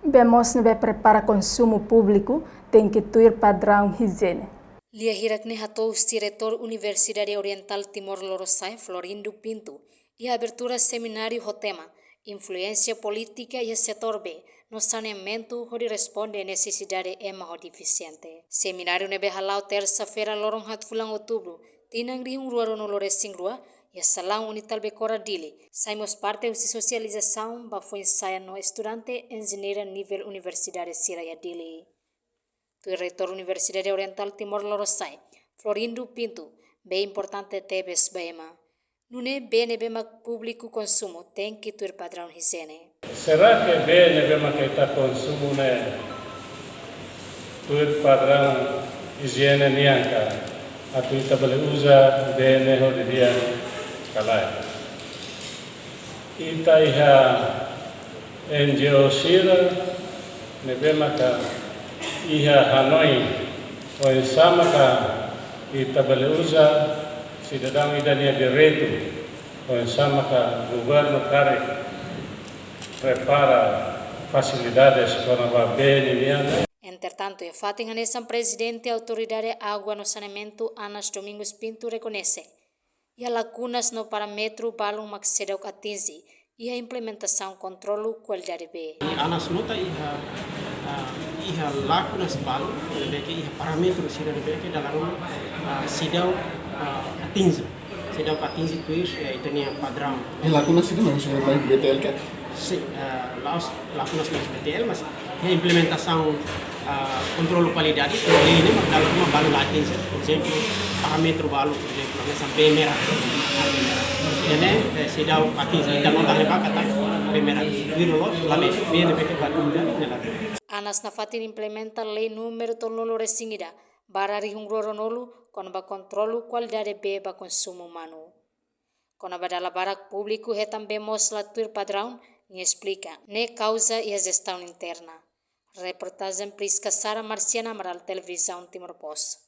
Vemos que prepara consumo público tem que ter padrão higiene. Lia hirakne hatous diretor Universidade Oriental Timor-Leste, Florindo Pinto, e a abertura seminário o tema Influência Política e Setor B no saneamento onde responde a necessidade mais deficiente. Seminário nebe halau terça-feira lorong hat fulang outubro, tinang rihung ruaro no loresing rua, e a salão unital becora dili. Saímos parte de socialização ba foi ensaio no estudante engenheiro nível Universidade Siraya dili. O reitor Universidade Oriental Timor-Leste, Florindo Pinto, bem importante tebes bema. Nune bene bema público consumo tem que ter padrão higiene. Será que bene bema que está consumo né ter padrão higiene nianca? A tu tabele usa bene ho dia kalai. Ita iha NGO sira ne bema ka iha Hanoi o sama ka tabele usa cidadão idania direito o sama ka governo kare prepara facilidades para a bem. Entretanto, a Fatinganesa presidente da Autoridade Água no Saneamento, Anas Domingos Pinto, reconhece e a lacunas no parâmetro balão maxedeu atinge e a implementação controlo qualidade B. Anas nota iha lakunas balão, que iha parâmetro sidau que dalam sidau atinge. Sidau atinge itu ni padrão. Lakunas itu maksudnya mais BTL kan? Sim, lakunas mais BTL, mas a implementação controle qualidade ini dalam balu latin, por exemplo, parâmetro balu, por exemplo, sampai merah. Ini sidau atinge dan nota lebar kata merah. Virolo, lame, bem de pequeno balu dan Anas na Fatin implementa lei número tololo resingida, barari hungroronolu con ba controlo qualidade B ba consumo humano. Con a badala barak público também mostra tur padrão e explica ne causa e a gestão interna. Reportagem Prisca Sara Marciana Amaral, Televisão Timor Post.